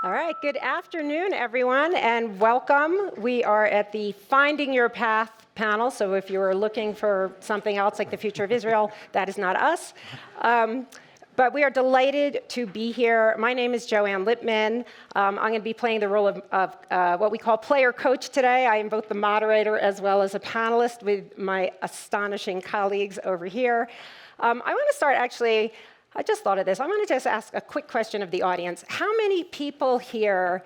All right, good afternoon, everyone, and welcome. We are at the Finding Your Path panel, so if you are looking for something else like the future of Israel, that is not us. But we are delighted to be here. My name is Joanne Lippman. I'm going to be playing the role of what we call player coach today. I am both the moderator as well as a panelist with my astonishing colleagues over here. I want to start actually, I just thought of this. I want to just ask a quick question of the audience. How many people here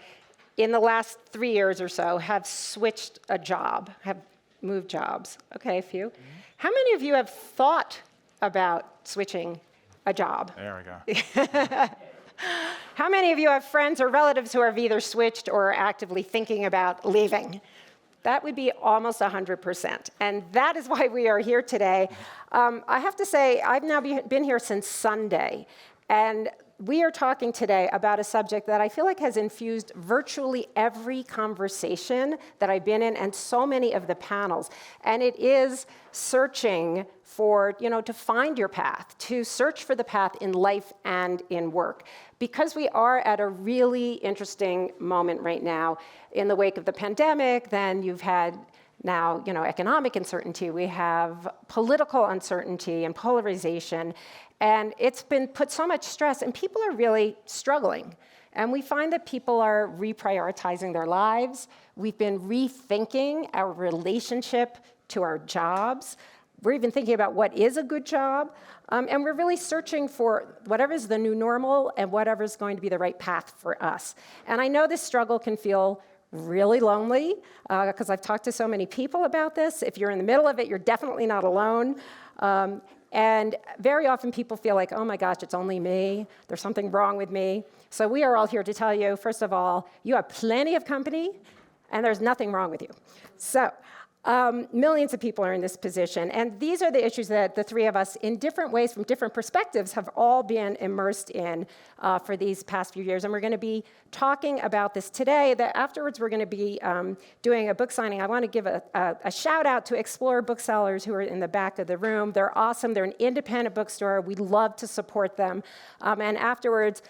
in the last 3 years or so have switched a job, have moved jobs? Okay, a few. How many of you have thought about switching a job? There we go. How many of you have friends or relatives who have either switched or are actively thinking about leaving? That would be almost 100%. And that is why we are here today. I have to say, I've now been here since Sunday. And we are talking today about a subject that I feel like has infused virtually every conversation that I've been in and so many of the panels. And it is searching for, to find your path, to search for the path in life and in work. Because we are at a really interesting moment right now in the wake of the pandemic, then you've had now, economic uncertainty, we have political uncertainty and polarization, and it's been put so much stress, and people are really struggling. And we find that people are reprioritizing their lives. We've been rethinking our relationship to our jobs. We're even thinking about what is a good job. And we're really searching for whatever is the new normal and whatever is going to be the right path for us. And I know this struggle can feel really lonely, because I've talked to so many people about this. If you're in the middle of it, you're definitely not alone. And very often people feel like, oh my gosh, it's only me. There's something wrong with me. So we are all here to tell you, first of all, you have plenty of company, and there's nothing wrong with you. So millions of people are in this position, and these are the issues that the three of us, in different ways, from different perspectives, have all been immersed in for these past few years. And we're going to be talking about this today. That afterwards, we're going to be doing a book signing. I want to give a shout out to Explorer booksellers who are in the back of the room. They're awesome. They're an independent bookstore. We love to support them. And afterwards,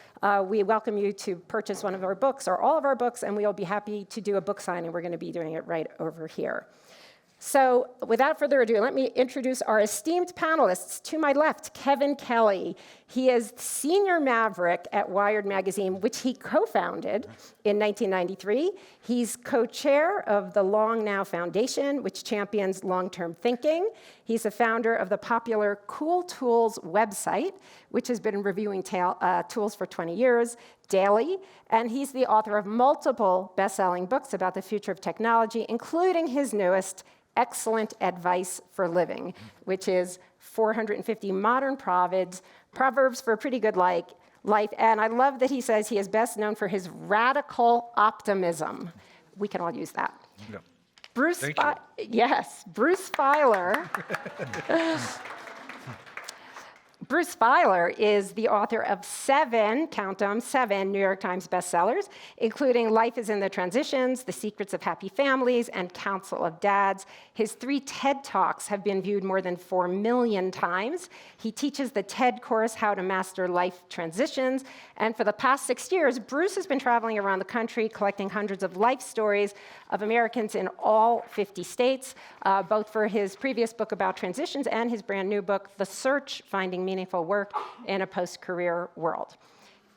we welcome you to purchase one of our books or all of our books, and we'll be happy to do a book signing. We're going to be doing it right over here. So without further ado, let me introduce our esteemed panelists. To my left, Kevin Kelly. He is senior maverick at Wired magazine, which he co-founded in 1993. He's co-chair of the Long Now Foundation, which champions long-term thinking. He's a founder of the popular Cool Tools website, which has been reviewing tools for 20 years daily. And he's the author of multiple best-selling books about the future of technology, including his newest, Excellent Advice for Living, which is 450 modern proverbs for a pretty good life. And I love that he says he is best known for his radical optimism. We can all use that. Yep. Bruce Feiler. Bruce Feiler is the author of 7 New York Times bestsellers, including Life is in the Transitions, The Secrets of Happy Families, and Council of Dads. His 3 TED Talks have been viewed more than 4 million times. He teaches the TED course, How to Master Life Transitions. And for the past 6 years, Bruce has been traveling around the country, collecting hundreds of life stories of Americans in all 50 states, both for his previous book about transitions and his brand new book, The Search, Finding Meaningful Work in a Post-Career World.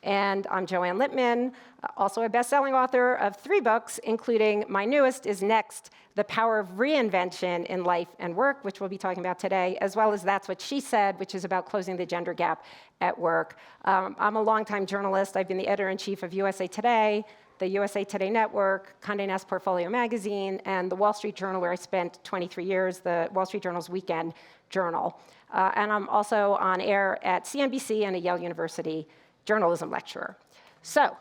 And I'm Joanne Lippman, also a best-selling author of 3 books, including my newest is Next, The Power of Reinvention in Life and Work, which we'll be talking about today, as well as That's What She Said, which is about closing the gender gap at work. I'm a longtime journalist. I've been the editor-in-chief of USA Today, the USA Today Network, Condé Nast Portfolio Magazine, and the Wall Street Journal, where I spent 23 years, the Wall Street Journal's Weekend Journal. And I'm also on air at CNBC and a Yale University journalism lecturer. So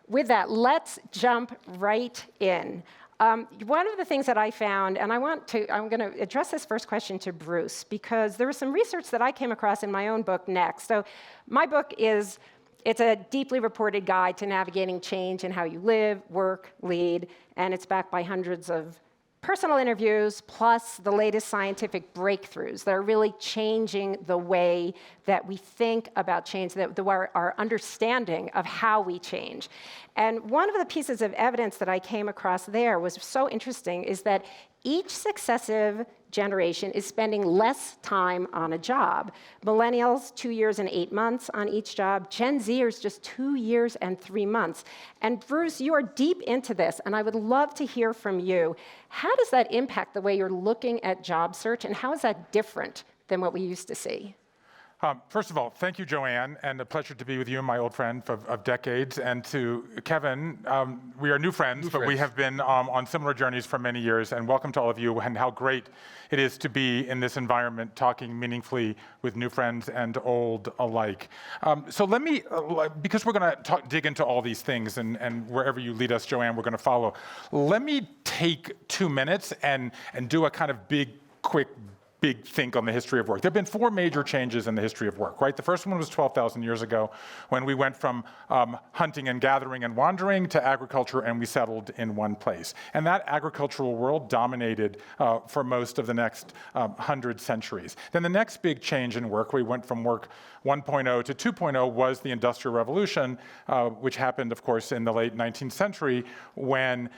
with that, let's jump right in. One of the things that I found, and I'm going to address this first question to Bruce, because there was some research that I came across in my own book, Next. So my book it's a deeply reported guide to navigating change in how you live, work, lead, and it's backed by hundreds of personal interviews plus the latest scientific breakthroughs that are really changing the way that we think about change, our understanding of how we change. And one of the pieces of evidence that I came across there was so interesting is that each successive generation is spending less time on a job. Millennials, 2 years and 8 months on each job. Gen Zers, just 2 years and 3 months. And Bruce, you are deep into this, and I would love to hear from you. How does that impact the way you're looking at job search, and how is that different than what we used to see? First of all, thank you, Joanne, and a pleasure to be with you, my old friend of decades. And to Kevin, we are new friends, but we have been on similar journeys for many years. And welcome to all of you, and how great it is to be in this environment, talking meaningfully with new friends and old alike. So let me, because we're going to dig into all these things, and wherever you lead us, Joanne, we're going to follow. Let me take 2 minutes and do a kind of quick think on the history of work. There have been 4 major changes in the history of work, right? The first one was 12,000 years ago, when we went from hunting and gathering and wandering to agriculture, and we settled in one place. And that agricultural world dominated for most of the next 100 centuries. Then the next big change in work, we went from work 1.0 to 2.0, was the Industrial Revolution, which happened, of course, in the late 19th century, when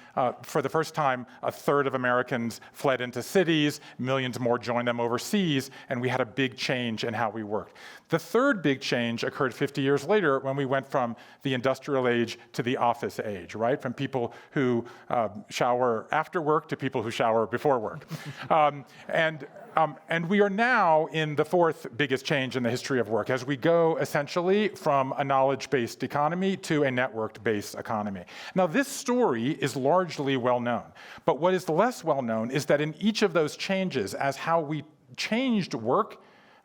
for the first time, a third of Americans fled into cities, millions more joined them overseas, and we had a big change in how we worked. The third big change occurred 50 years later, when we went from the industrial age to the office age, right? From people who shower after work to people who shower before work. And we are now in the 4th biggest change in the history of work, as we go essentially from a knowledge-based economy to a networked-based economy. Now, this story is largely well known, but what is less well known is that in each of those changes, as how we changed work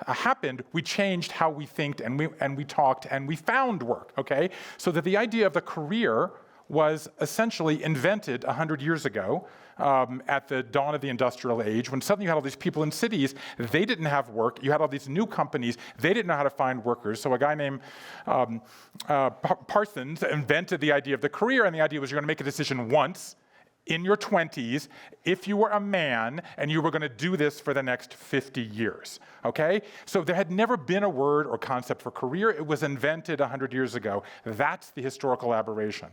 happened, we changed how we think, and we talked, and we found work, okay? So that the idea of the career was essentially invented 100 years ago, at the dawn of the industrial age, when suddenly you had all these people in cities, they didn't have work. You had all these new companies, they didn't know how to find workers. So a guy named Parsons invented the idea of the career, and the idea was you're going to make a decision once in your 20s if you were a man, and you were going to do this for the next 50 years, okay? So there had never been a word or concept for career. It was invented 100 years ago. That's the historical aberration.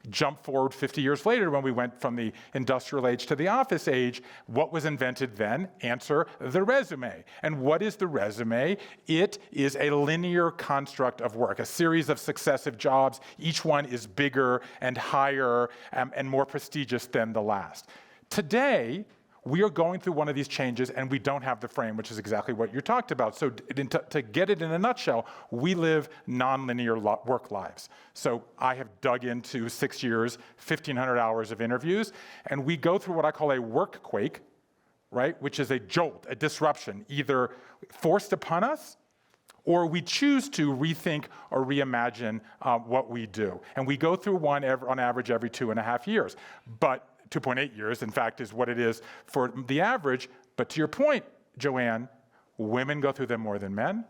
Jump forward 50 years later, when we went from the industrial age to the office age, what was invented then? Answer, the resume. And what is the resume? It is a linear construct of work, a series of successive jobs. Each one is bigger and higher and more prestigious than the last. Today, we are going through one of these changes, and we don't have the frame, which is exactly what you talked about. So to get it in a nutshell, we live nonlinear work lives. So I have dug into 6 years, 1,500 hours of interviews, and we go through what I call a work quake, right? Which is a jolt, a disruption, either forced upon us, or we choose to rethink or reimagine what we do. And we go through one on average every 2.5 years. But 2.8 years, in fact, is what it is for the average. But to your point, Joanne, women go through them more than men.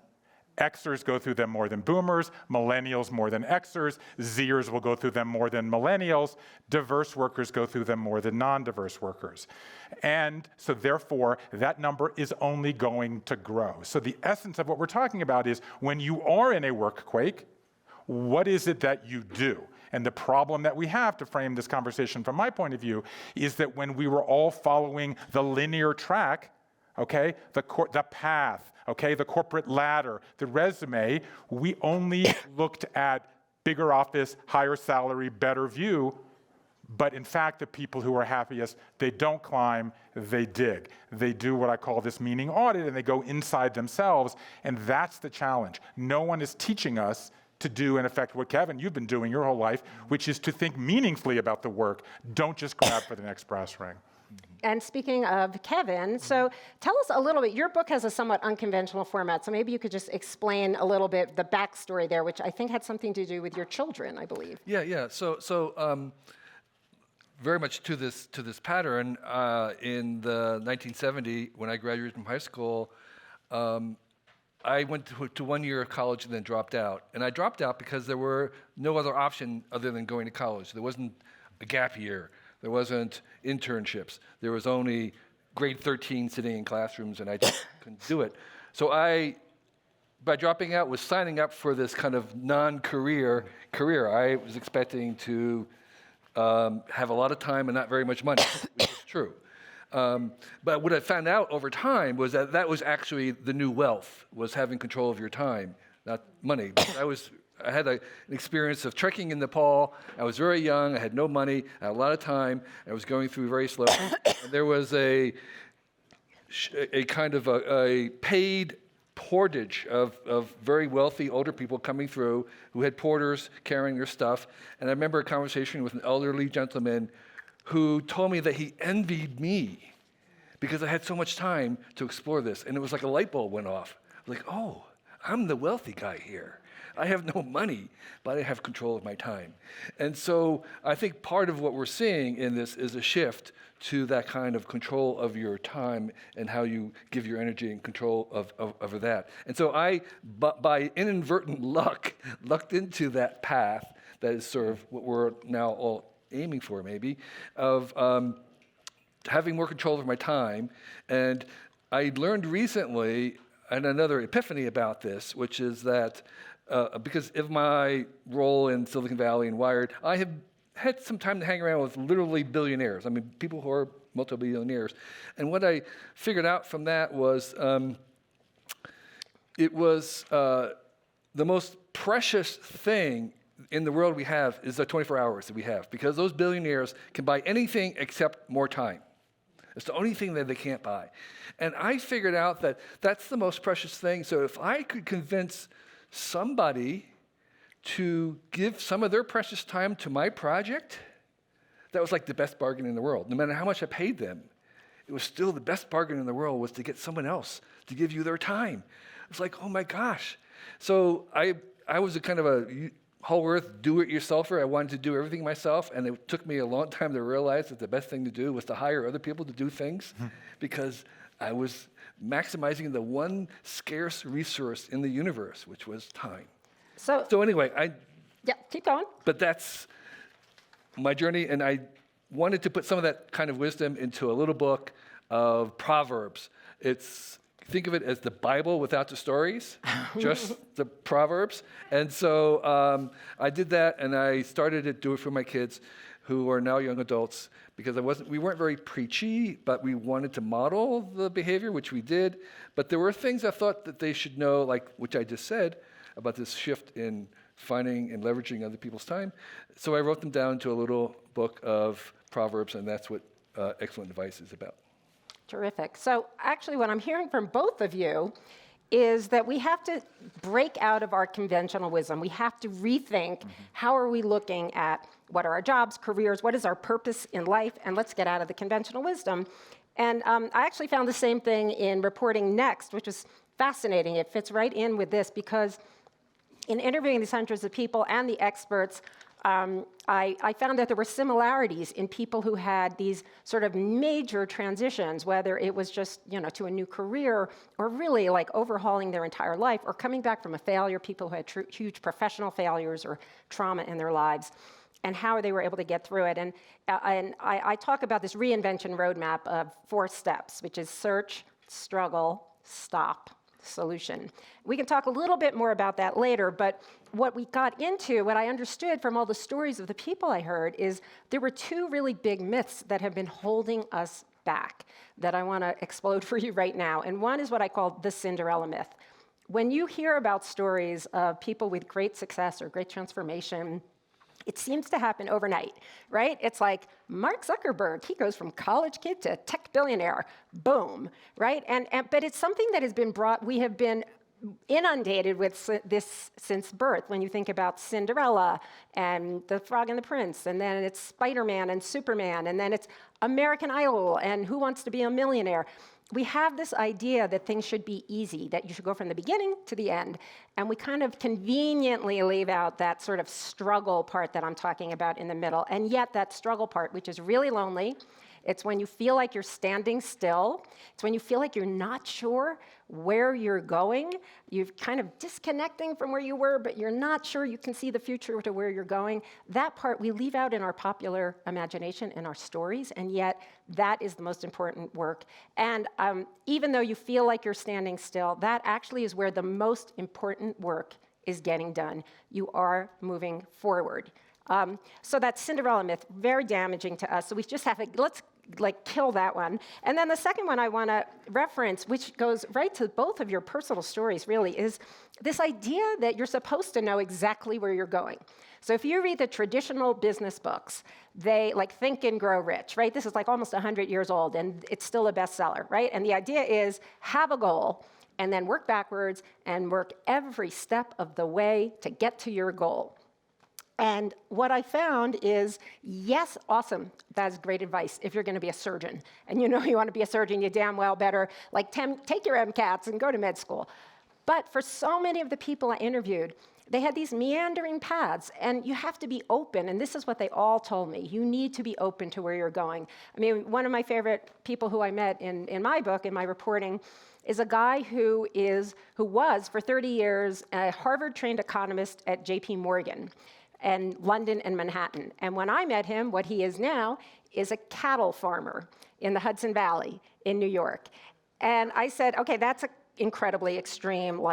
Xers go through them more than boomers. Millennials more than Xers. Zers will go through them more than millennials. Diverse workers go through them more than non-diverse workers. And so therefore, that number is only going to grow. So the essence of what we're talking about is, when you are in a work quake, what is it that you do? And the problem that we have, to frame this conversation from my point of view, is that when we were all following the linear track, okay, the path, okay, the corporate ladder, the resume, we only looked at bigger office, higher salary, better view. But in fact, the people who are happiest, they don't climb, they dig. They do what I call this meaning audit, and they go inside themselves, and that's the challenge. No one is teaching us to do, in effect, what, Kevin, you've been doing your whole life, which is to think meaningfully about the work. Don't just grab for the next brass ring. And speaking of Kevin, so tell us a little bit. Your book has a somewhat unconventional format, so maybe you could just explain a little bit the backstory there, which I think had something to do with your children, I believe. Yeah. So very much to this pattern. In the 1970, when I graduated from high school, I went to 1 year of college and then dropped out. And I dropped out because there were no other option other than going to college. There wasn't a gap year. There wasn't internships. There was only grade 13 sitting in classrooms, and I just couldn't do it. So by dropping out, was signing up for this kind of non-career career. I was expecting to have a lot of time and not very much money, which is true. But what I found out over time was that that was actually the new wealth, was having control of your time, not money. I had an experience of trekking in Nepal. I was very young. I had no money. I had a lot of time. I was going through very slowly. And there was a kind of a paid portage of very wealthy older people coming through who had porters carrying their stuff. And I remember a conversation with an elderly gentleman who told me that he envied me because I had so much time to explore this. And it was like a light bulb went off. I was like, oh, I'm the wealthy guy here. I have no money, but I have control of my time. And so I think part of what we're seeing in this is a shift to that kind of control of your time and how you give your energy and control of that. And so by inadvertent lucked into that path that is sort of what we're now all aiming for, maybe, of having more control over my time. And I learned recently, and another epiphany about this, which is that because of my role in Silicon Valley and Wired, I have had some time to hang around with literally billionaires. I mean, people who are multi-billionaires. And what I figured out from that was it was the most precious thing in the world we have is the 24 hours that we have, because those billionaires can buy anything except more time. It's the only thing that they can't buy. And I figured out that that's the most precious thing. So if I could convince somebody to give some of their precious time to my project, that was like the best bargain in the world. No matter how much I paid them, it was still the best bargain in the world was to get someone else to give you their time. It's like, oh my gosh. So I was a kind of a whole earth do-it-yourselfer. I wanted to do everything myself, and it took me a long time to realize that the best thing to do was to hire other people to do things because I was maximizing the one scarce resource in the universe, which was time. So anyway, yeah, keep going. But that's my journey, and I wanted to put some of that kind of wisdom into a little book of Proverbs. Think of it as the Bible without the stories, just the Proverbs. And so I did that, and I started to do it for my kids, who are now young adults, because we weren't very preachy, but we wanted to model the behavior, which we did. But there were things I thought that they should know, like which I just said, about this shift in finding and leveraging other people's time. So I wrote them down to a little book of Proverbs, and that's what Excellent Advice is about. Terrific. So actually what I'm hearing from both of you is that we have to break out of our conventional wisdom. We have to rethink how are we looking at what are our jobs, careers, what is our purpose in life, and let's get out of the conventional wisdom. And I actually found the same thing in reporting Next, which was fascinating. It fits right in with this because in interviewing these hundreds of people and the experts, I found that there were similarities in people who had these sort of major transitions, whether it was just, to a new career or really like overhauling their entire life or coming back from a failure, people who had huge professional failures or trauma in their lives, and how they were able to get through it. And I talk about this reinvention roadmap of 4 steps, which is search, struggle, stop, solution. We can talk a little bit more about that later, but what we got into, what I understood from all the stories of the people I heard, is there were 2 really big myths that have been holding us back that I want to explode for you right now. And one is what I call the Cinderella myth. When you hear about stories of people with great success or great transformation, it seems to happen overnight, right? It's like Mark Zuckerberg, he goes from college kid to tech billionaire, boom, right? But it's something that has been we have been inundated with this since birth. When you think about Cinderella and The Frog and the Prince, and then it's Spider-Man and Superman, and then it's American Idol and Who Wants to Be a Millionaire. we have this idea that things should be easy, that you should go from the beginning to the end. And we kind of conveniently leave out that sort of struggle part that I'm talking about in the middle. And yet that struggle part, which is really lonely, it's when you feel like you're standing still. It's when you feel like you're not sure where you're going. You're kind of disconnecting from where you were, but you're not sure you can see the future to where you're going. That part we leave out in our popular imagination, in our stories, and yet that is the most important work. And even though you feel like you're standing still, that actually is where the most important work is getting done. You are moving forward. So that Cinderella myth, very damaging to us. So we just have to, let's kill that one. And then the second one I want to reference, which goes right to both of your personal stories really, is this idea that you're supposed to know exactly where you're going. So if you read the traditional business books, they Think and Grow Rich, right? This is almost 100 years old and it's still a bestseller, right? And the idea is have a goal and then work backwards and work every step of the way to get to your goal. And what I found is, yes, awesome, that's great advice if you're going to be a surgeon. And you want to be a surgeon, you damn well better take your MCATs and go to med school. But for so many of the people I interviewed, they had these meandering paths, and you have to be open, and this is what they all told me. You need to be open to where you're going. I mean, one of my favorite people who I met in my book, in my reporting, is a guy who was, for 30 years, a Harvard-trained economist at JP Morgan. And London and Manhattan. And when I met him, what he is now is a cattle farmer in the Hudson Valley in New York. And I said, okay, that's an incredibly extreme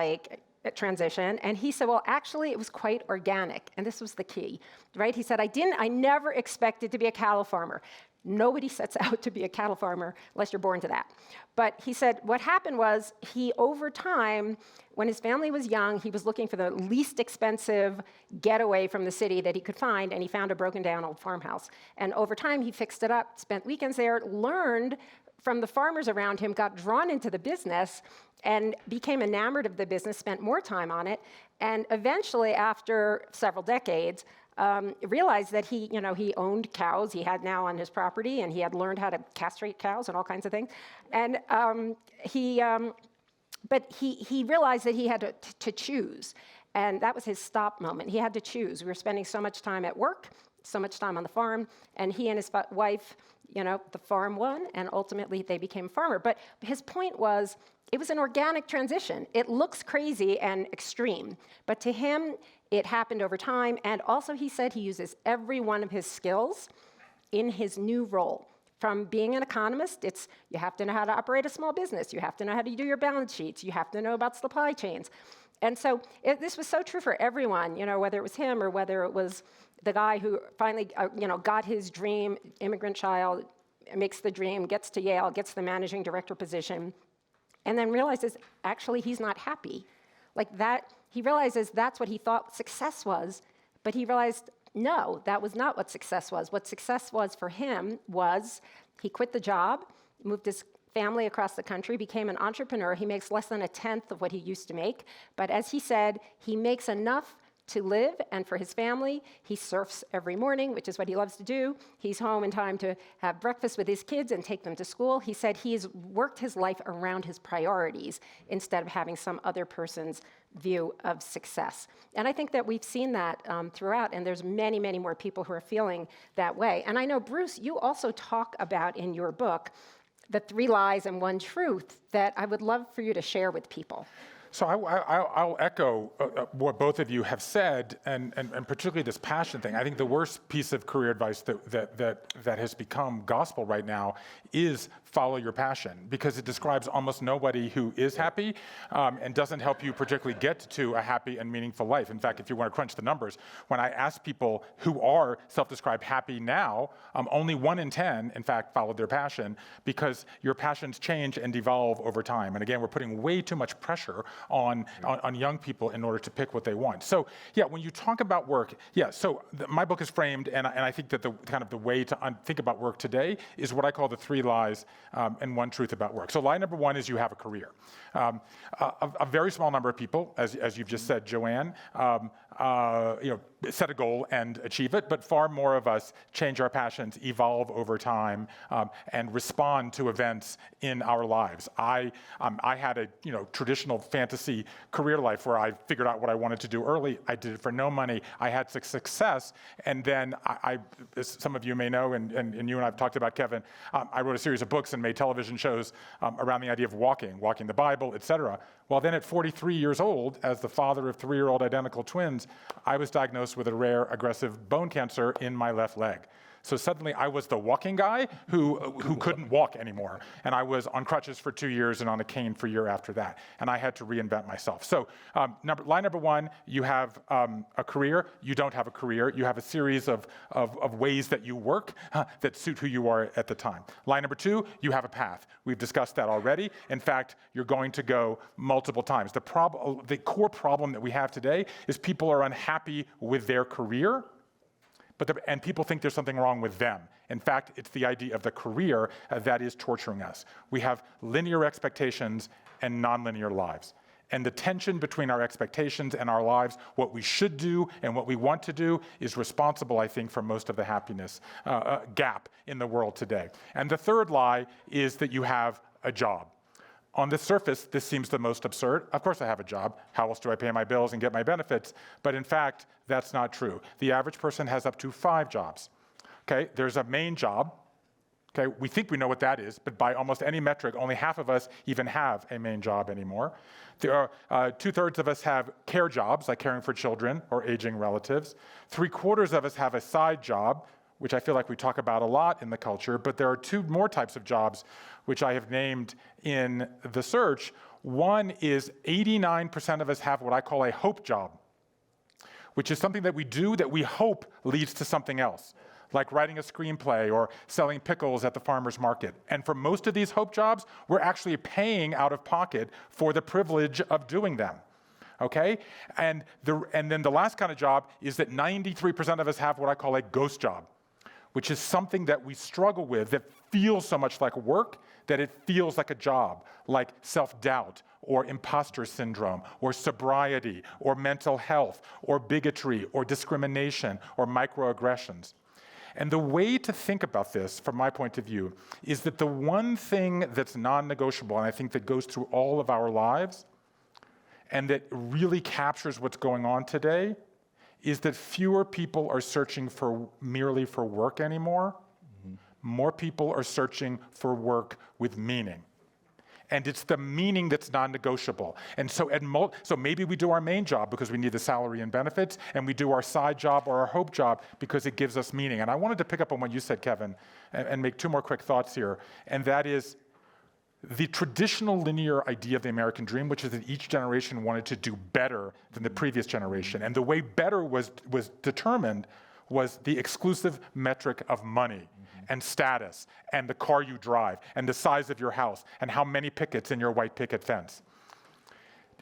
transition. And he said, well, actually, it was quite organic. And this was the key, right? He said, I never expected to be a cattle farmer. Nobody sets out to be a cattle farmer unless you're born to that. But he said what happened was over time, when his family was young, he was looking for the least expensive getaway from the city that he could find, and he found a broken down old farmhouse. And over time, he fixed it up, spent weekends there, learned from the farmers around him, got drawn into the business, and became enamored of the business, spent more time on it, and eventually, after several decades, realized that he owned cows he had now on his property, and he had learned how to castrate cows and all kinds of things. And but he realized that he had to choose, and that was his stop moment. He had to choose. We were spending so much time at work, so much time on the farm, and he and his wife, the farm won, and ultimately they became a farmer. But his point was, it was an organic transition. It looks crazy and extreme, but to him, it happened over time. And also, he said he uses every one of his skills in his new role. From being an economist, you have to know how to operate a small business. You have to know how to do your balance sheets. You have to know about supply chains. And so this was so true for everyone, whether it was him or whether it was the guy who finally, got his dream, immigrant child, makes the dream, gets to Yale, gets the managing director position, and then realizes, actually, he's not happy. He realizes that's what he thought success was, but he realized, no, that was not what success was. What success was for him was he quit the job, moved his family across the country, became an entrepreneur. He makes less than 1/10 of what he used to make, but as he said, he makes enough to live, and for his family, he surfs every morning, which is what he loves to do. He's home in time to have breakfast with his kids and take them to school. He said he's worked his life around his priorities instead of having some other person's view of success. And I think that we've seen that throughout, and there's many, many more people who are feeling that way. And I know, Bruce, you also talk about in your book the 3 lies and 1 truth that I would love for you to share with people. So I'll echo what both of you have said, and particularly this passion thing. I think the worst piece of career advice that has become gospel right now is follow your passion, because it describes almost nobody who is happy and doesn't help you particularly get to a happy and meaningful life. In fact, if you want to crunch the numbers, when I ask people who are self-described happy now, only 1 in 10, in fact, followed their passion, because your passions change and devolve over time. And again, we're putting way too much pressure on young people in order to pick what they want. So yeah, when you talk about work, my book is framed, and I think that the way to think about work today is what I call the 3 lies and 1 truth about work. So lie number 1 is you have a career. A very small number of people, as you've just said, Joanne, set a goal and achieve it, but far more of us change our passions, evolve over time, and respond to events in our lives. I had a traditional fantasy career life where I figured out what I wanted to do early. I did it for no money. I had success, and then as some of you may know, and you and I have talked about, Kevin, I wrote a series of books and made television shows around the idea of walking the Bible, etc. Well, then at 43 years old, as the father of 3-year-old identical twins, I was diagnosed with a rare aggressive bone cancer in my left leg. So suddenly I was the walking guy who couldn't walk anymore. And I was on crutches for 2 years and on a cane for a year after that. And I had to reinvent myself. So line number one, you have a career. You don't have a career. You have a series of ways that you work that suit who you are at the time. Line number two, you have a path. We've discussed that already. In fact, you're going to go multiple times. The core problem that we have today is people are unhappy with their career, and people think there's something wrong with them. In fact, it's the idea of the career that is torturing us. We have linear expectations and nonlinear lives. And the tension between our expectations and our lives, what we should do and what we want to do, is responsible, I think, for most of the happiness gap in the world today. And the third lie is that you have a job. On the surface, this seems the most absurd. Of course I have a job. How else do I pay my bills and get my benefits? But in fact, that's not true. The average person has up to 5 jobs. Okay, there's a main job. Okay, we think we know what that is, but by almost any metric, only half of us even have a main job anymore. There are 2/3 of us have care jobs, like caring for children or aging relatives. 3/4 of us have a side job, which I feel like we talk about a lot in the culture, but there are 2 more types of jobs which I have named in the search. One is 89% of us have what I call a hope job, which is something that we do that we hope leads to something else, like writing a screenplay or selling pickles at the farmer's market. And for most of these hope jobs, we're actually paying out of pocket for the privilege of doing them. Okay? And then the last kind of job is that 93% of us have what I call a ghost job, which is something that we struggle with that feels so much like work that it feels like a job, like self-doubt or imposter syndrome or sobriety or mental health or bigotry or discrimination or microaggressions. And the way to think about this, from my point of view, is that the one thing that's non-negotiable, and I think that goes through all of our lives, and that really captures what's going on today, is that fewer people are searching merely for work anymore. More people are searching for work with meaning. And it's the meaning that's non-negotiable. And so maybe we do our main job because we need the salary and benefits, and we do our side job or our hope job because it gives us meaning. And I wanted to pick up on what you said, Kevin, and make 2 more quick thoughts here. And that is the traditional linear idea of the American dream, which is that each generation wanted to do better than the previous generation. And the way better was determined was the exclusive metric of money and status and the car you drive and the size of your house and how many pickets in your white picket fence.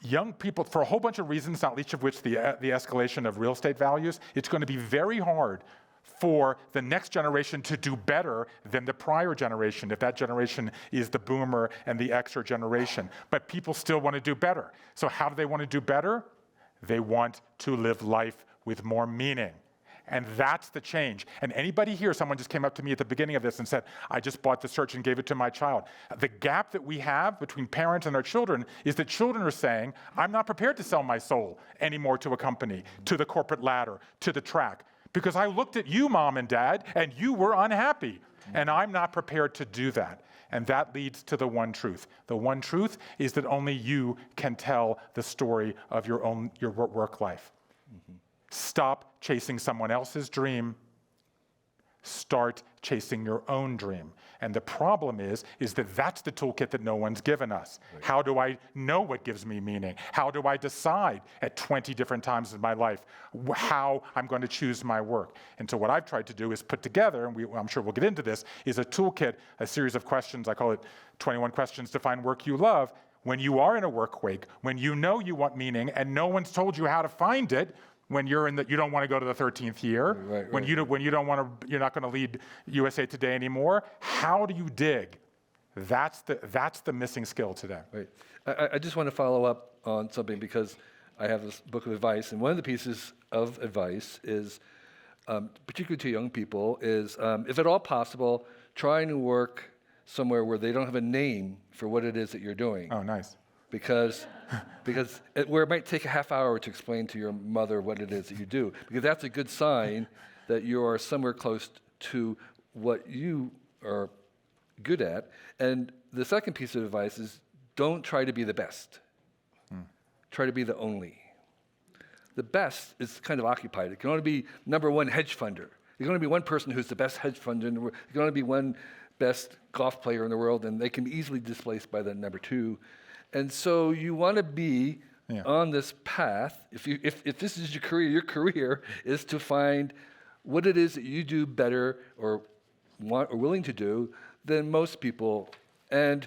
Young people, for a whole bunch of reasons, not least of which the escalation of real estate values, it's going to be very hard for the next generation to do better than the prior generation, if that generation is the boomer and the Xer generation. But people still want to do better. So how do they want to do better? They want to live life with more meaning. And that's the change. And anybody here, someone just came up to me at the beginning of this and said, I just bought the search and gave it to my child. The gap that we have between parents and our children is that children are saying, I'm not prepared to sell my soul anymore to a company, to the corporate ladder, to the track, because I looked at you, Mom and Dad, and you were unhappy. And I'm not prepared to do that. And that leads to the one truth. The one truth is that only you can tell the story of your work life. Stop chasing someone else's dream. Start chasing your own dream. And the problem is that that's the toolkit that no one's given us. Right. How do I know what gives me meaning? How do I decide at 20 different times in my life how I'm going to choose my work? And so what I've tried to do is put together, and I'm sure we'll get into this, is a toolkit, a series of questions. I call it 21 questions to find work you love. When you are in a work quake, when you know you want meaning and no one's told you how to find it, when you don't want to go to the 13th year, right. When you don't want to, you're not going to lead USA Today anymore. How do you dig? That's the missing skill today. Right. I just want to follow up on something because I have this book of advice, and one of the pieces of advice is, particularly to young people, is if at all possible, trying to work somewhere where they don't have a name for what it is that you're doing. Oh, nice. Because where it might take a half hour to explain to your mother what it is that you do, because that's a good sign that you are somewhere close to what you are good at. And the second piece of advice is don't try to be the best. Try to be the only. The best is kind of occupied. It can only be number one hedge funder. There can only be one person who's the best hedge funder in the world. There can only be one best golf player in the world, and they can be easily displaced by the number two. And so you want to be on this path. If this is your career is to find what it is that you do better or want or willing to do than most people. And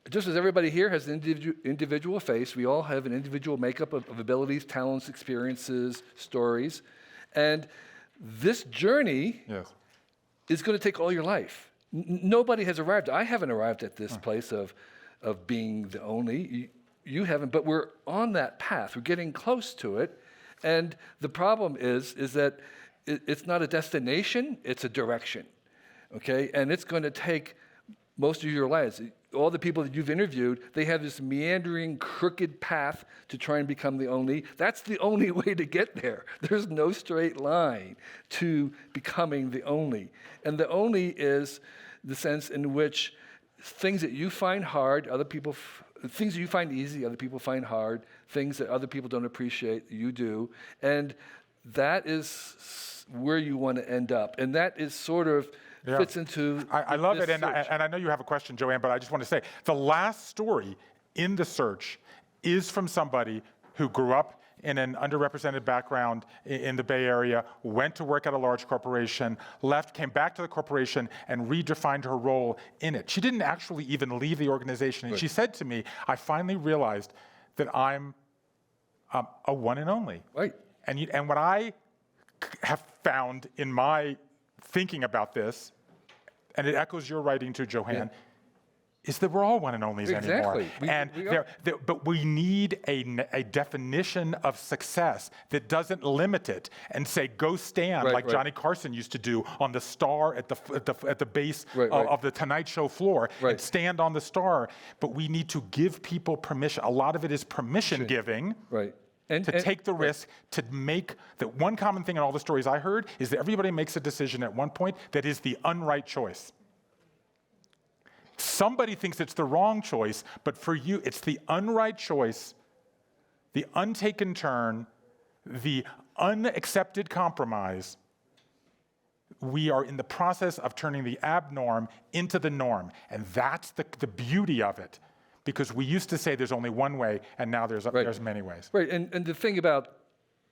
just as everybody here has an individual face, we all have an individual makeup of abilities, talents, experiences, stories. And this journey is going to take all your life. Nobody has arrived. I haven't arrived at this place of being the only. You haven't, but we're on that path. We're getting close to it. And the problem is that it's not a destination, it's a direction. Okay? And it's going to take most of your lives. All the people that you've interviewed, they have this meandering, crooked path to try and become the only. That's the only way to get there. There's no straight line to becoming the only. And the only is the sense in which things that you find hard, things that you find easy, other people find hard, things that other people don't appreciate, you do. And that is where you want to end up. And that is sort of fits into I love it, and search. I know you have a question, Joanne, but I just want to say, the last story in the search is from somebody who grew up in an underrepresented background in the Bay Area, went to work at a large corporation, left, came back to the corporation, and redefined her role in it. She didn't actually even leave the organization, and she said to me, I finally realized that I'm a one and only. Right. And what I have found in my thinking about this, and it echoes your writing too, Joanne, is that we're all one and onlys anymore. But we need a definition of success that doesn't limit it and say, go stand, like Johnny Carson used to do on the star at the base of the Tonight Show floor, and stand on the star. But we need to give people permission. A lot of it is permission giving. To take the risk, to make the one common thing in all the stories I heard is that everybody makes a decision at one point that is the unright choice. Somebody thinks it's the wrong choice, but for you, it's the unright choice, the untaken turn, the unaccepted compromise. We are in the process of turning the abnorm into the norm, and that's the beauty of it. Because we used to say there's only one way, and now there's many ways. Right, and the thing about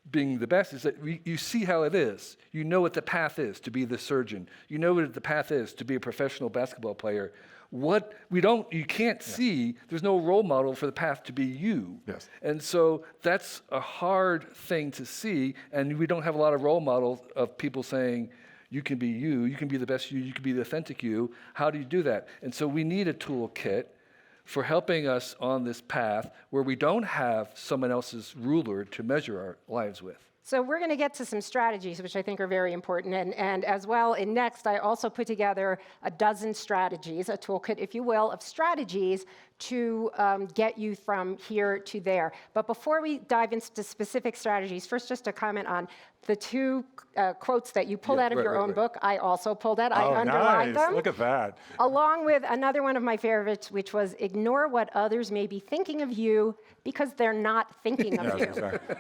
being the best is that you see how it is. You know what the path is to be the surgeon. You know what the path is to be a professional basketball player. You can't see, there's no role model for the path to be you. Yes. And so that's a hard thing to see, and we don't have a lot of role models of people saying, you can be you can be the best you can be the authentic you. How do you do that? And so we need a toolkit for helping us on this path where we don't have someone else's ruler to measure our lives with. So we're going to get to some strategies, which I think are very important. And as well, in Next, I also put together a dozen strategies, a toolkit, if you will, of strategies to get you from here to there. But before we dive into specific strategies, first just a comment on the two quotes that you pulled out of your own book. I also pulled out. I underlined them. Look at that. Along with another one of my favorites, which was ignore what others may be thinking of you because they're not thinking of you. Exactly.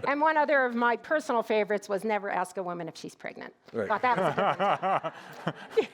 And one other of my personal favorites was never ask a woman if she's pregnant. Thought that was a good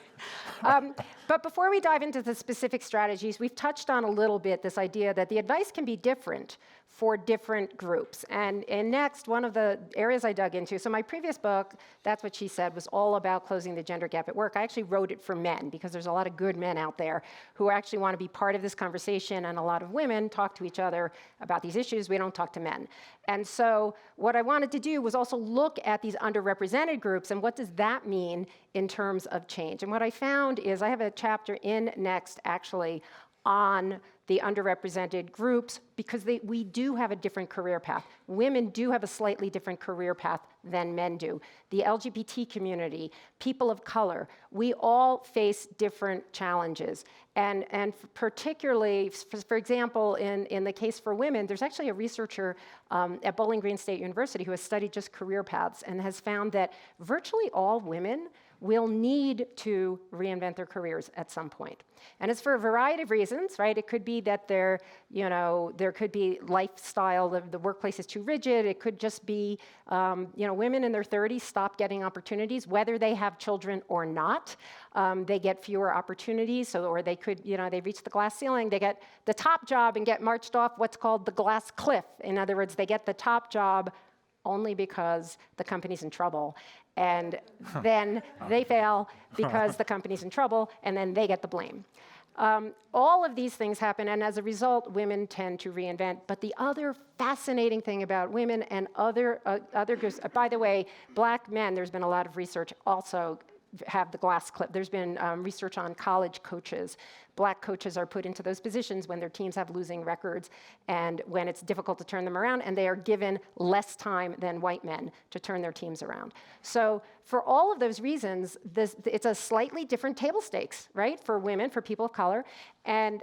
one. But before we dive into the specific strategies, we've touched on a little bit this idea that the advice can be different for different groups. And next, one of the areas I dug into, so my previous book, That's What She Said, was all about closing the gender gap at work. I actually wrote it for men because there's a lot of good men out there who actually want to be part of this conversation, and a lot of women talk to each other about these issues. We don't talk to men. And so what I wanted to do was also look at these underrepresented groups and what does that mean in terms of change. And what I found is I have a chapter in Next actually on the underrepresented groups because we do have a different career path. Women do have a slightly different career path than men do. The LGBT community, people of color, we all face different challenges. And particularly, for example, in the case for women, there's actually a researcher at Bowling Green State University who has studied just career paths and has found that virtually all women will need to reinvent their careers at some point. And it's for a variety of reasons, right? It could be that there could be lifestyle, the workplace is too rigid. It could just be, women in their 30s stop getting opportunities, whether they have children or not. They get fewer opportunities, or they could, they reach the glass ceiling. They get the top job and get marched off what's called the glass cliff. In other words, they get the top job only because the company's in trouble. And then they fail because the company's in trouble, and then they get the blame. All of these things happen, and as a result, women tend to reinvent. But the other fascinating thing about women and other groups, by the way, black men, there's been a lot of research also have the glass cliff. There's been research on college coaches. Black coaches are put into those positions when their teams have losing records and when it's difficult to turn them around, and they are given less time than white men to turn their teams around. So for all of those reasons, it's a slightly different table stakes, right, for women, for people of color, and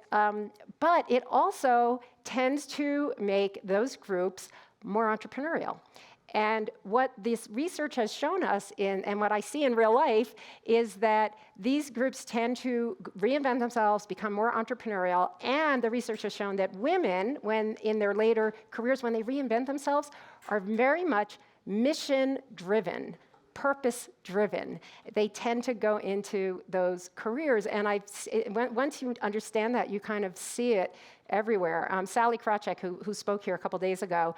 but it also tends to make those groups more entrepreneurial. And what this research has shown us, and what I see in real life, is that these groups tend to reinvent themselves, become more entrepreneurial, and the research has shown that women, when in their later careers, when they reinvent themselves, are very much mission-driven, purpose-driven. They tend to go into those careers, and once you understand that, you kind of see it everywhere. Sally Krawcheck, who spoke here a couple days ago,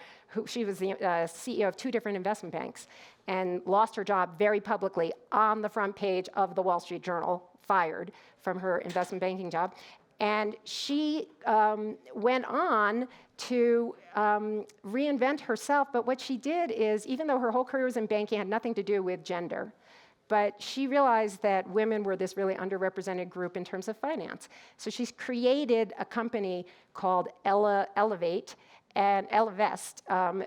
she was the CEO of 2 different investment banks and lost her job very publicly on the front page of the Wall Street Journal, fired from her investment banking job. And she went on to reinvent herself, but what she did is, even though her whole career was in banking, had nothing to do with gender, but she realized that women were this really underrepresented group in terms of finance. So she's created a company called Elevate and Elevest,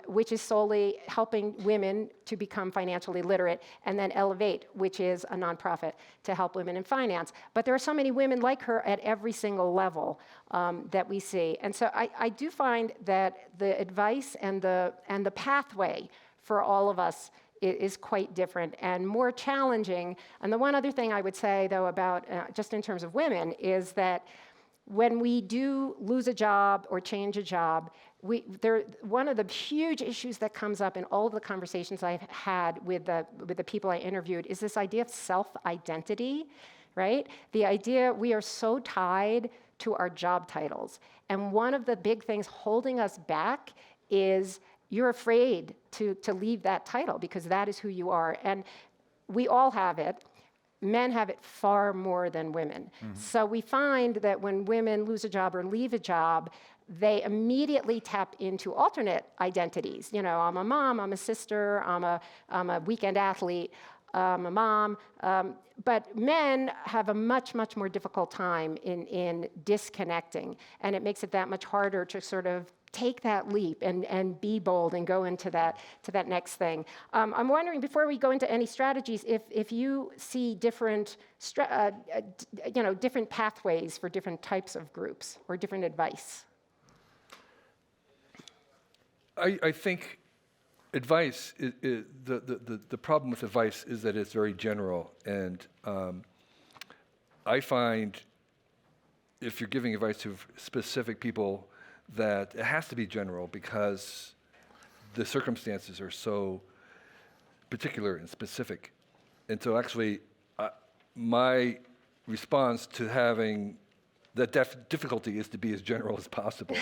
which is solely helping women to become financially literate, and then Elevate, which is a nonprofit to help women in finance. But there are so many women like her at every single level that we see. And so I do find that the advice and the pathway for all of us is quite different and more challenging. And the one other thing I would say, though, about just in terms of women, is that when we do lose a job or change a job, one of the huge issues that comes up in all of the conversations I've had with the people I interviewed is this idea of self-identity, right? The idea we are so tied to our job titles. And one of the big things holding us back is you're afraid to leave that title because that is who you are. And we all have it. Men have it far more than women. Mm-hmm. So we find that when women lose a job or leave a job, they immediately tap into alternate identities. I'm a mom, I'm a sister, I'm a weekend athlete, I'm a mom. But men have a much, much more difficult time in disconnecting. And it makes it that much harder to sort of take that leap and be bold and go into that next thing. I'm wondering, before we go into any strategies, if you see different different pathways for different types of groups or different advice. I think advice, the problem with advice is that it's very general, and I find if you're giving advice to specific people, that it has to be general because the circumstances are so particular and specific. And so actually, my response to having that difficulty is to be as general as possible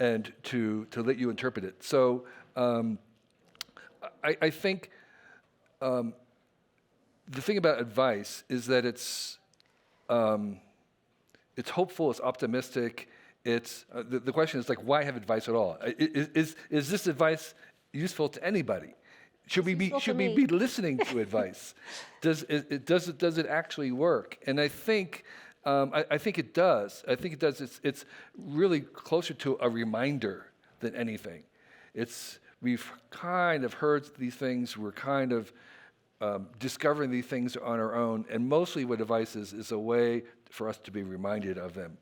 and to let you interpret it. So I think the thing about advice is that it's hopeful, it's optimistic. It's the question is like, why have advice at all? Is this advice useful to anybody? Should we be listening to advice? Does it actually work? And I think I think it does. I think it does. It's really closer to a reminder than anything. We've kind of heard these things. We're kind of discovering these things on our own. And mostly what advice is a way for us to be reminded of them.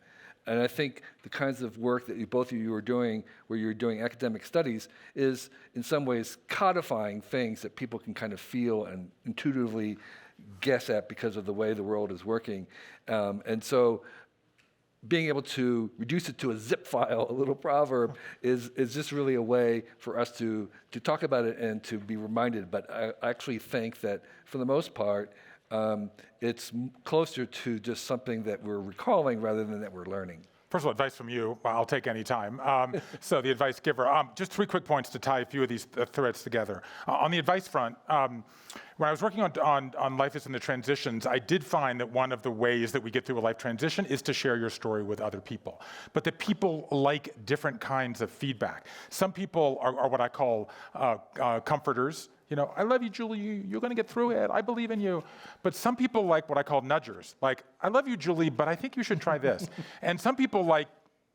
And I think the kinds of work that both of you are doing, where you're doing academic studies, is in some ways codifying things that people can kind of feel and intuitively guess at because of the way the world is working. And so being able to reduce it to a zip file, a little proverb, is just really a way for us to talk about it and to be reminded. But I actually think that for the most part, it's closer to just something that we're recalling rather than that we're learning. First of all, advice from you, I'll take any time. So the advice giver, just 3 quick points to tie a few of these threads together. On the advice front, when I was working on Life is in the Transitions, I did find that one of the ways that we get through a life transition is to share your story with other people. But that people like different kinds of feedback. Some people are what I call comforters. You know, I love you, Julie, you're gonna get through it, I believe in you. But some people like what I call nudgers, like, I love you, Julie, but I think you should try this. And some people like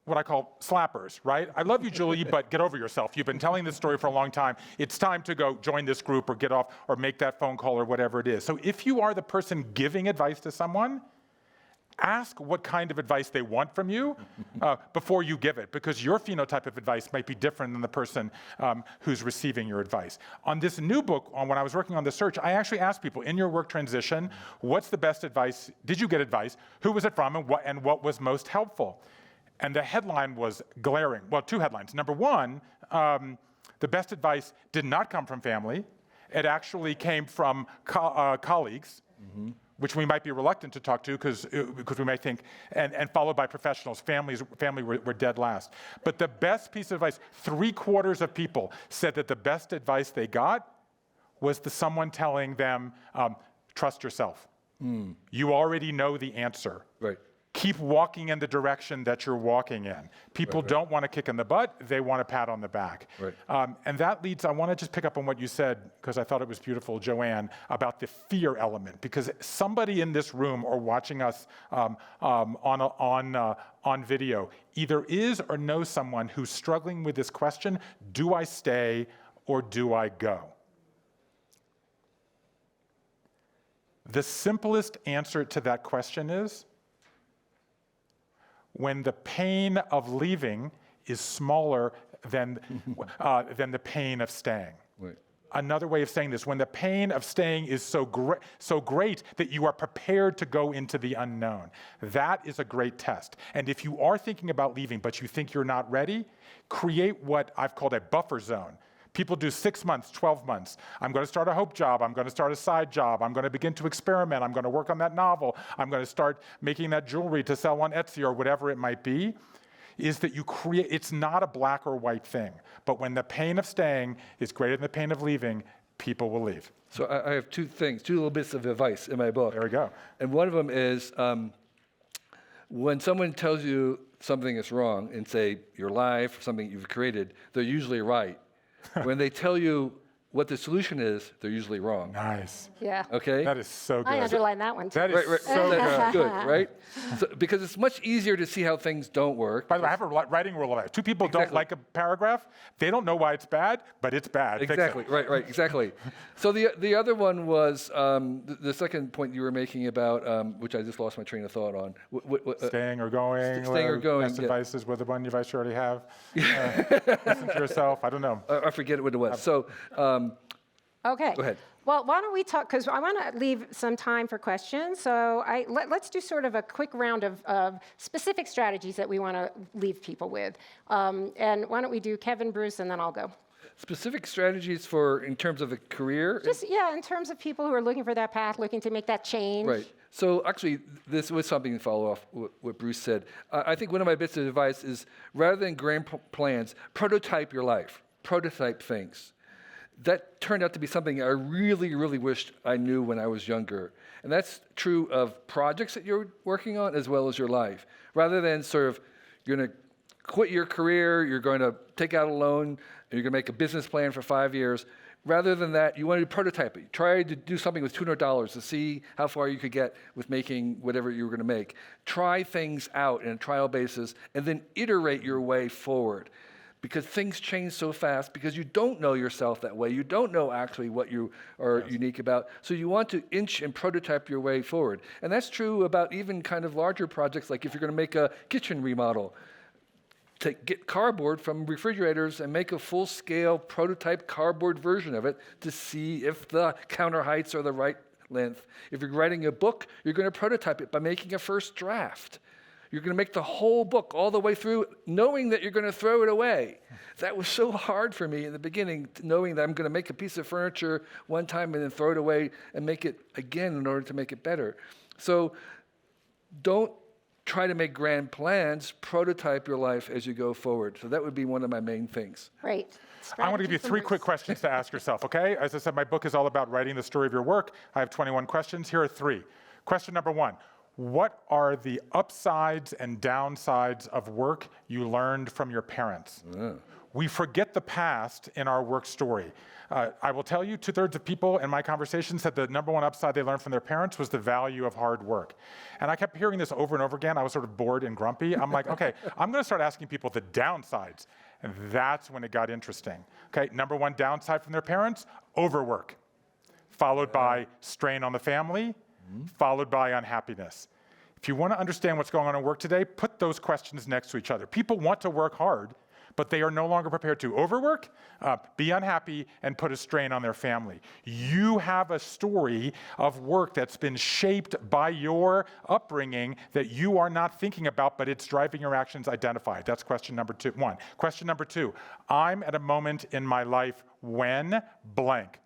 what I call slappers, right? I love you, Julie, but get over yourself. You've been telling this story for a long time. It's time to go join this group or get off or make that phone call or whatever it is. So if you are the person giving advice to someone, ask what kind of advice they want from you before you give it, because your phenotype of advice might be different than the person who's receiving your advice. On this new book, when I was working on the search, I actually asked people, in your work transition, what's the best advice? Did you get advice? Who was it from, and what was most helpful? And the headline was glaring. Well, 2 headlines. Number 1, the best advice did not come from family. It actually came from colleagues. Mm-hmm. Which we might be reluctant to talk to because we might think, and followed by professionals. Family were dead last. But the best piece of advice, 3/4 of people said that the best advice they got was someone telling them, trust yourself. You already know the answer. Right. Keep walking in the direction that you're walking in. People don't want a kick in the butt, they want a pat on the back. Right. And that leads, I want to just pick up on what you said, because I thought it was beautiful, Joanne, about the fear element. Because somebody in this room or watching us on video either is or knows someone who's struggling with this question, do I stay or do I go? The simplest answer to that question is, when the pain of leaving is smaller than the pain of staying. Right. Another way of saying this, when the pain of staying is so great that you are prepared to go into the unknown. That is a great test. And if you are thinking about leaving, but you think you're not ready, create what I've called a buffer zone. People do 6 months, 12 months. I'm going to start a hope job. I'm going to start a side job. I'm going to begin to experiment. I'm going to work on that novel. I'm going to start making that jewelry to sell on Etsy or whatever it might be. Is that you create, it's not a black or white thing. But when the pain of staying is greater than the pain of leaving, people will leave. So I have 2 things, 2 little bits of advice in my book. There we go. And one of them is when someone tells you something is wrong in, say, your life or something you've created, they're usually right. When they tell you what the solution is, they're usually wrong. Nice. Yeah. Okay? That is so good. I underline that one too. That is so That's good. good, right? So, because it's much easier to see how things don't work. By the way, I have a writing rule of life. 2 people don't Exactly. like a paragraph. They don't know why it's bad, but it's bad. Fix it. Exactly, right, exactly. So the other one was the second point you were making about, which I just lost my train of thought on. Staying or going. Staying or going, Best yeah. advice is with the one advice you already have. Listen to yourself. I don't know. I forget what it was. So, Okay. Go ahead. Well, why don't we talk, because I want to leave some time for questions. So let's do sort of a quick round of specific strategies that we want to leave people with. And why don't we do Kevin, Bruce, and then I'll go. specific strategies in terms of a career? Just, yeah, in terms of people who are looking for that path, looking to make that change. Right. So actually, this was something to follow off what Bruce said. I think one of my bits of advice is, rather than grand plans, prototype your life. Prototype things. That turned out to be something I really, really wished I knew when I was younger. And that's true of projects that you're working on as well as your life. Rather than sort of, you're going to quit your career, you're going to take out a loan, and you're going to make a business plan for 5 years, Rather than that, you want to prototype it. Try to do something with $200 to see how far you could get with making whatever you were going to make. Try things out in a trial basis, and then iterate your way forward. Because things change so fast, because you don't know yourself that way. You don't know actually what you are unique about. So you want to inch and prototype your way forward. And that's true about even kind of larger projects, like if you're going to make a kitchen remodel. Get cardboard from refrigerators and make a full-scale prototype cardboard version of it to see if the counter heights are the right length. If you're writing a book, you're going to prototype it by making a first draft. You're going to make the whole book all the way through, knowing that you're going to throw it away. That was so hard for me in the beginning, knowing that I'm going to make a piece of furniture one time and then throw it away and make it again in order to make it better. So don't try to make grand plans, prototype your life as you go forward. So that would be one of my main things. Great. I want to give you 3 quick questions to ask yourself, okay? As I said, my book is all about writing the story of your work. I have 21 questions. Here are 3. Question number 1, what are the upsides and downsides of work you learned from your parents? We forget the past in our work story. I will tell you, 2/3 of people in my conversations said the number 1 upside they learned from their parents was the value of hard work. And I kept hearing this over and over again. I was sort of bored and grumpy. I'm like, okay, I'm going to start asking people the downsides. And that's when it got interesting. Okay, number 1 downside from their parents, overwork, followed by strain on the family, followed by unhappiness. If you want to understand what's going on in work today, put those questions next to each other. People want to work hard, but they are no longer prepared to overwork, be unhappy, and put a strain on their family. You have a story of work that's been shaped by your upbringing that you are not thinking about, but it's driving your actions. Identified. That's question number 1. Question number 2, I'm at a moment in my life when blank.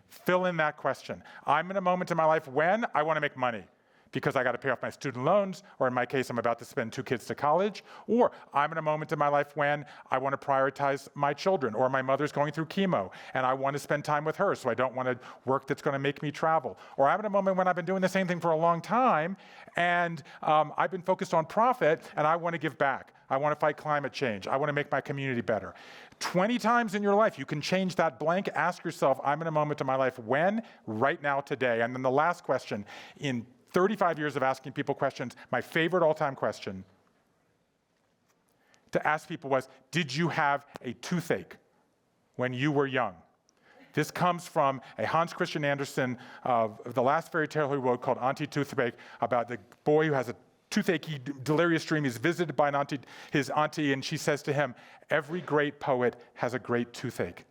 Fill in that question. I'm in a moment in my life when I want to make money, because I got to pay off my student loans, or in my case, I'm about to send 2 kids to college, or I'm in a moment in my life when I want to prioritize my children, or my mother's going through chemo, and I want to spend time with her, so I don't want to work that's going to make me travel. Or I'm in a moment when I've been doing the same thing for a long time, and I've been focused on profit, and I want to give back. I want to fight climate change. I want to make my community better. 20 times in your life, you can change that blank. Ask yourself, I'm in a moment in my life when, right now, today. And then the last question, in 35 years of asking people questions, my favorite all-time question to ask people was, did you have a toothache when you were young? This comes from a Hans Christian Andersen, the last fairy tale he wrote called Auntie Toothache, about the boy who has a toothache, delirious dream. He's visited by his auntie, and she says to him, every great poet has a great toothache.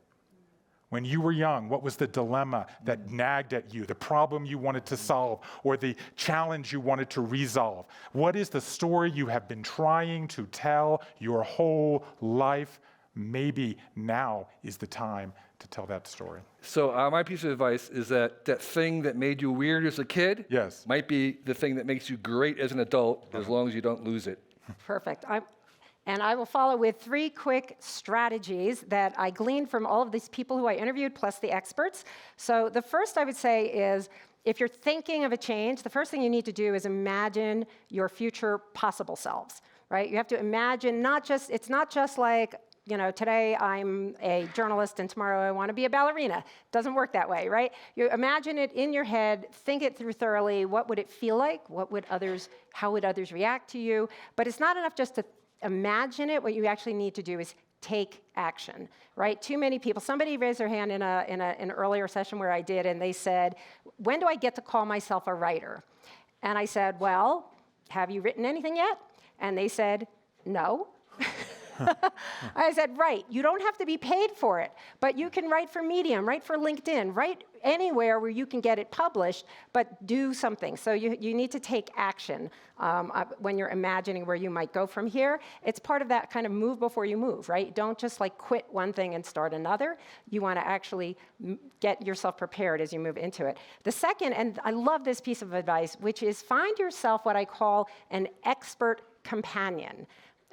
When you were young, what was the dilemma that nagged at you, the problem you wanted to solve, or the challenge you wanted to resolve? What is the story you have been trying to tell your whole life? Maybe now is the time to tell that story. So my piece of advice is that that thing that made you weird as a kid might be the thing that makes you great as an adult, as long as you don't lose it. Perfect. And I will follow with 3 quick strategies that I gleaned from all of these people who I interviewed, plus the experts. So the first I would say is, if you're thinking of a change, the first thing you need to do is imagine your future possible selves, right? You have to imagine it's not just like, today I'm a journalist and tomorrow I want to be a ballerina. It doesn't work that way, right? You imagine it in your head, think it through thoroughly. What would it feel like? How would others react to you? But it's not enough just to imagine it. What you actually need to do is take action, right? Too many people, somebody raised their hand in an earlier session where I did, and they said, when do I get to call myself a writer? And I said, well, have you written anything yet? And they said, no. I said, right, you don't have to be paid for it, but you can write for Medium, write for LinkedIn, write anywhere where you can get it published, but do something. So you need to take action when you're imagining where you might go from here. It's part of that kind of move before you move, right? Don't just like quit one thing and start another. You want to actually get yourself prepared as you move into it. The second, and I love this piece of advice, which is find yourself what I call an expert companion.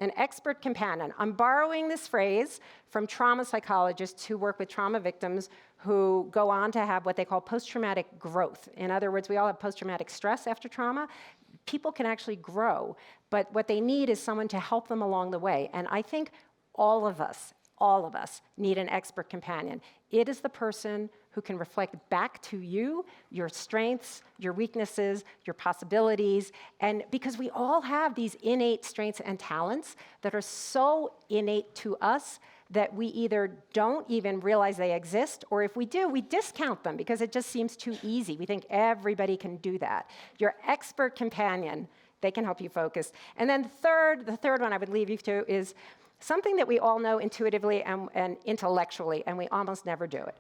An expert companion. I'm borrowing this phrase from trauma psychologists who work with trauma victims who go on to have what they call post-traumatic growth. In other words, we all have post-traumatic stress after trauma. People can actually grow, but what they need is someone to help them along the way. And I think all of us all of us need an expert companion. It is the person who can reflect back to you your strengths, your weaknesses, your possibilities, and because we all have these innate strengths and talents that are so innate to us that we either don't even realize they exist, or if we do, we discount them because it just seems too easy. We think everybody can do that. Your expert companion, they can help you focus. And then the third one I would leave you to is something that we all know intuitively and intellectually, and we almost never do it.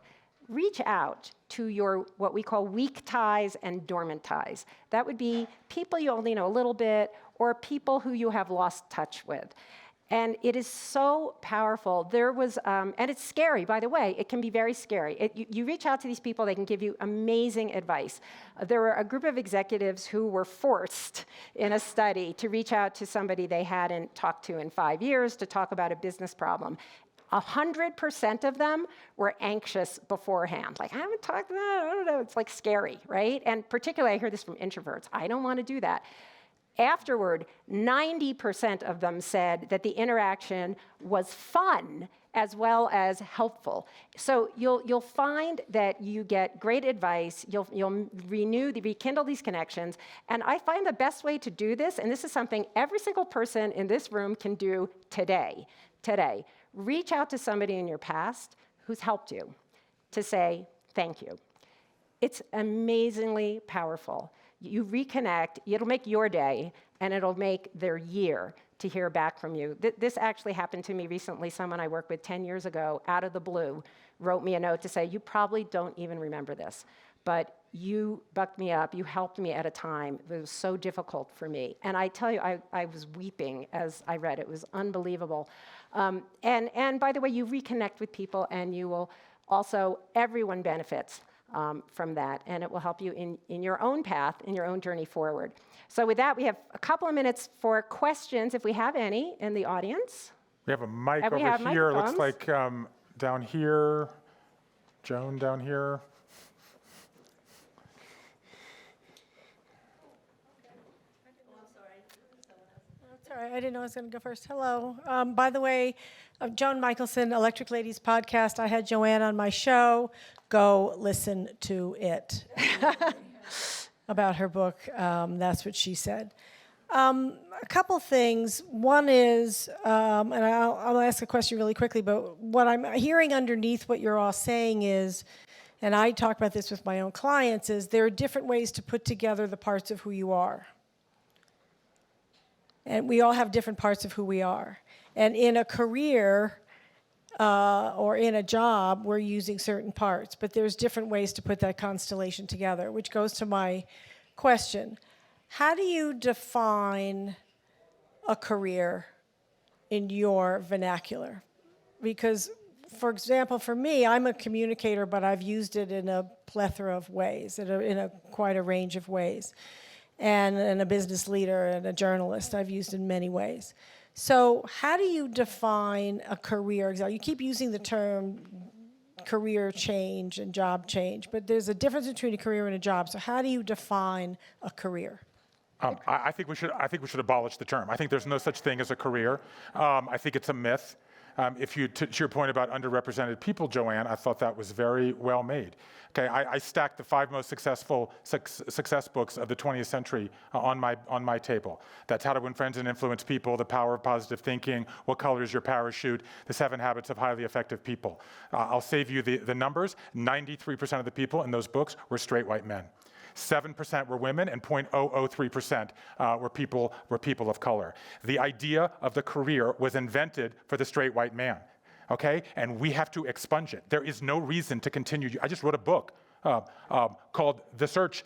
Reach out to your, what we call weak ties and dormant ties. That would be people you only know a little bit, or people who you have lost touch with. And it is so powerful. There was, and it's scary, by the way. It can be very scary. You reach out to these people, they can give you amazing advice. There were a group of executives who were forced in a study to reach out to somebody they hadn't talked to in 5 years to talk about a business problem. 100% of them were anxious beforehand. Like, I haven't talked to them, I don't know. It's like scary, right? And particularly, I hear this from introverts. I don't want to do that. Afterward, 90% of them said that the interaction was fun as well as helpful. So you'll find that you get great advice, you'll rekindle these connections, and I find the best way to do this, and this is something every single person in this room can do today. Reach out to somebody in your past who's helped you to say thank you. It's amazingly powerful. You reconnect, it'll make your day, and it'll make their year to hear back from you. This actually happened to me recently. Someone I worked with 10 years ago, out of the blue, wrote me a note to say, you probably don't even remember this, but you bucked me up, you helped me at a time that was so difficult for me. And I tell you, I was weeping as I read it. It was unbelievable. And by the way, you reconnect with people, and you will also, everyone benefits from that, and it will help you in your own path, in your own journey forward. So with that, we have a couple of minutes for questions, if we have any in the audience. We have a mic over here. Looks like down here. Joan down here. Sorry, I didn't know I was going to go first. Hello. By the way, Joan Michelson, Electric Ladies podcast. I had Joanne on my show. Go listen to it about her book. That's what she said. A couple things. One is, and I'll ask a question really quickly, but what I'm hearing underneath what you're all saying is, and I talk about this with my own clients, is there are different ways to put together the parts of who you are. And we all have different parts of who we are. And in a career or in a job, we're using certain parts. But there's different ways to put that constellation together, which goes to my question. How do you define a career in your vernacular? Because, for example, for me, I'm a communicator, but I've used it in a plethora of ways, in quite a range of ways. And a business leader and a journalist, I've used in many ways. So how do you define a career? You keep using the term career change and job change, but there's a difference between a career and a job. So how do you define a career? I think we should abolish the term. I think there's no such thing as a career. I think it's a myth. To your point about underrepresented people, Joanne, I thought that was very well made. Okay, I stacked the 5 most successful success books of the 20th century on my table. That's How to Win Friends and Influence People, The Power of Positive Thinking, What Color is Your Parachute, The 7 Habits of Highly Effective People. I'll save you the numbers. 93% of the people in those books were straight white men. 7% were women, and 0.003% were people of color. The idea of the career was invented for the straight white man, okay? And we have to expunge it. There is no reason to continue. I just wrote a book called The Search,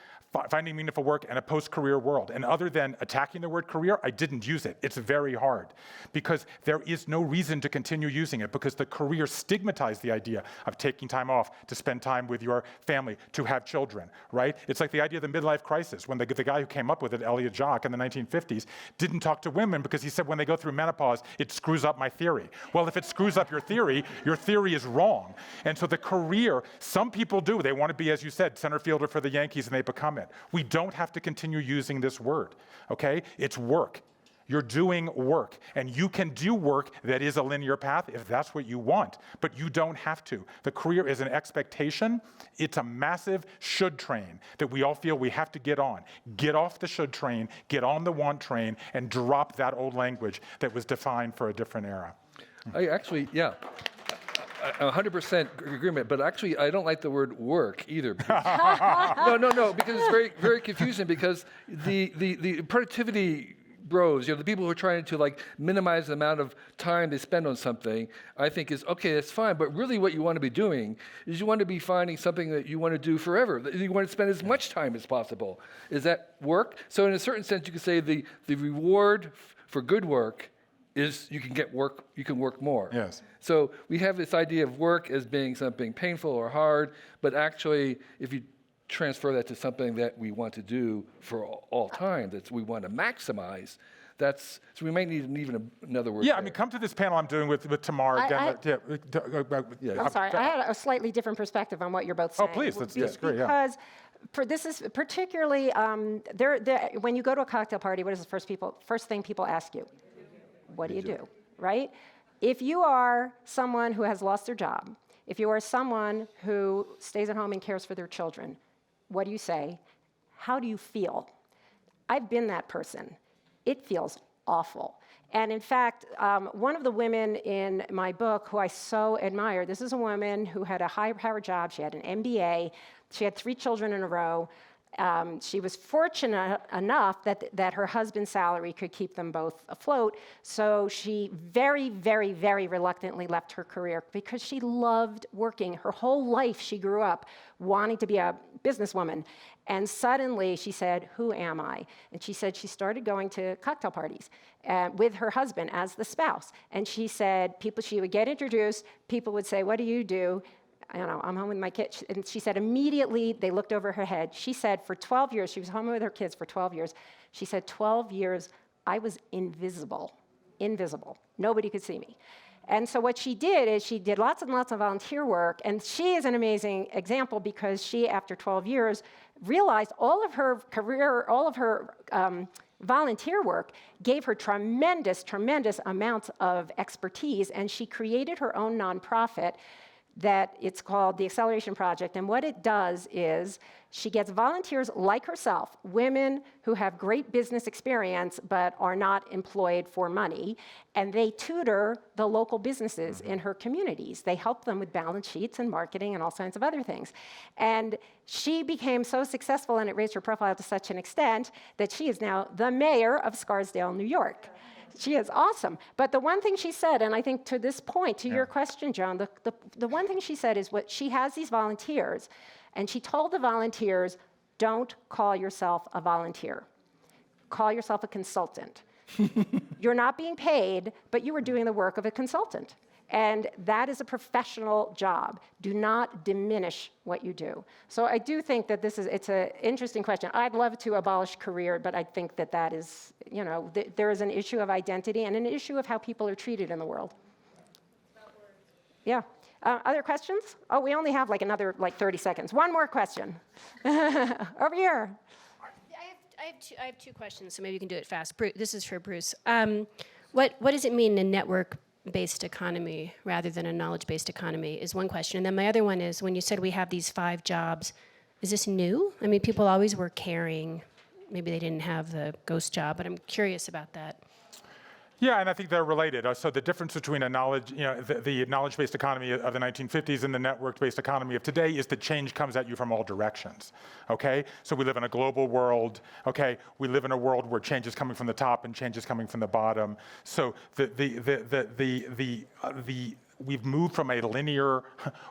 Finding Meaningful Work in a Post-Career World. And other than attacking the word career, I didn't use it. It's very hard because there is no reason to continue using it because the career stigmatized the idea of taking time off to spend time with your family, to have children, right? It's like the idea of the midlife crisis when the guy who came up with it, Elliot Jacques, in the 1950s, didn't talk to women because he said when they go through menopause, it screws up my theory. Well, if it screws up your theory is wrong. And so the career, some people do. They want to be, as you said, center fielder for the Yankees and they become it. We don't have to continue using this word, okay? It's work. You're doing work, and you can do work that is a linear path if that's what you want, but you don't have to. The career is an expectation. It's a massive should train that we all feel we have to get on. Get off the should train, get on the want train, and drop that old language that was defined for a different era. I actually, yeah. 100% agreement, but actually I don't like the word work either. No, because it's very, very confusing because the productivity bros, the people who are trying to like minimize the amount of time they spend on something, I think is, okay, that's fine, but really what you want to be doing is you want to be finding something that you want to do forever. You want to spend as much time as possible. Is that work? So in a certain sense, you could say the reward for good work is you can work more. Yes. So we have this idea of work as being something painful or hard, but actually, if you transfer that to something that we want to do for all time, that we want to maximize, so we might need another word. Yeah, there. I mean, come to this panel I'm doing with Tamar. I'm sorry, I had a slightly different perspective on what you're both saying. Oh, please, that's great, yeah. Because this is particularly, when you go to a cocktail party, what is the first thing people ask you? What do you do, right? If you are someone who has lost their job, if you are someone who stays at home and cares for their children, what do you say? How do you feel? I've been that person. It feels awful. And in fact, one of the women in my book who I so admire, this is a woman who had a high-powered job. She had an MBA. She had 3 children in a row. She was fortunate enough that her husband's salary could keep them both afloat, so she very, very, very reluctantly left her career because she loved working. Her whole life she grew up wanting to be a businesswoman, and suddenly she said, who am I? And she said she started going to cocktail parties with her husband as the spouse, and she said she would get introduced, people would say, what do you do? I'm home with my kids. And she said immediately they looked over her head. She said for 12 years, she was home with her kids for 12 years. She said 12 years, I was invisible. Nobody could see me. And so what she did is she did lots and lots of volunteer work. And she is an amazing example because she, after 12 years, realized all of her career, all of her volunteer work gave her tremendous amounts of expertise. And she created her own nonprofit that it's called the Acceleration Project. And what it does is she gets volunteers like herself, women who have great business experience but are not employed for money, and they tutor the local businesses in her communities. They help them with balance sheets and marketing and all kinds of other things. And she became so successful, and it raised her profile to such an extent that she is now the mayor of Scarsdale, New York. She is awesome. But the one thing she said, and I think to this point, to your question, Joan, the one thing she said is what she has these volunteers, and she told the volunteers, don't call yourself a volunteer. Call yourself a consultant. You're not being paid, but you are doing the work of a consultant. And that is a professional job. Do not diminish what you do. So I do think that it's an interesting question. I'd love to abolish career, but I think that is, there is an issue of identity and an issue of how people are treated in the world. Yeah. Other questions? Oh, we only have another 30 seconds. One more question. Over here. I have 2 questions, so maybe you can do it fast. This is for Bruce. What does it mean in network-based economy rather than a knowledge-based economy is one question. And then my other one is, when you said we have these 5 jobs, is this new? I mean, people always were caring. Maybe they didn't have the ghost job, but I'm curious about that. Yeah, and I think they're related. So the difference between the knowledge-based economy of the 1950s and the network-based economy of today is that change comes at you from all directions, okay? So we live in a global world, okay? We live in a world where change is coming from the top and change is coming from the bottom. So we've moved from a linear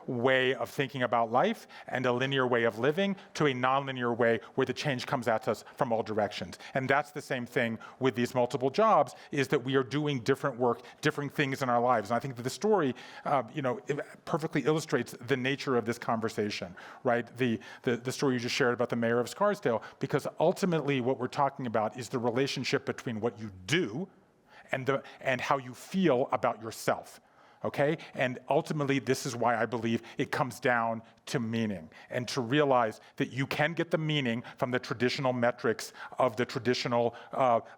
way of thinking about life and a linear way of living to a nonlinear way where the change comes at us from all directions. And that's the same thing with these multiple jobs, is that we are doing different work, different things in our lives. And I think that the story, it perfectly illustrates the nature of this conversation, right? The story you just shared about the mayor of Scarsdale, because ultimately what we're talking about is the relationship between what you do and how you feel about yourself. okay? And ultimately, this is why I believe it comes down to meaning, and to realize that you can get the meaning from the traditional metrics of the traditional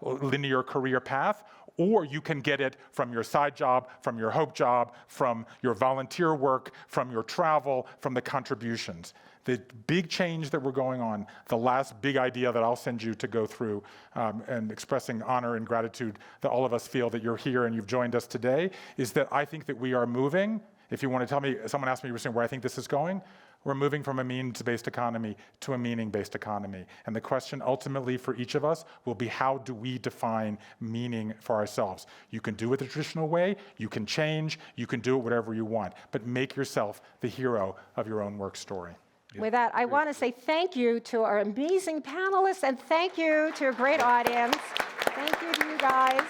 linear career path, or you can get it from your side job, from your hope job, from your volunteer work, from your travel, from the contributions. The big change that we're going on, the last big idea that I'll send you to go through, and expressing honor and gratitude that all of us feel that you're here and you've joined us today, is that I think that we are moving. If you want to tell me, someone asked me recently where I think this is going, we're moving from a means-based economy to a meaning-based economy. And the question ultimately for each of us will be, how do we define meaning for ourselves? You can do it the traditional way, you can change, you can do it whatever you want, but make yourself the hero of your own work story. With that, I want to say thank you to our amazing panelists, and thank you to a great audience. Thank you to you guys.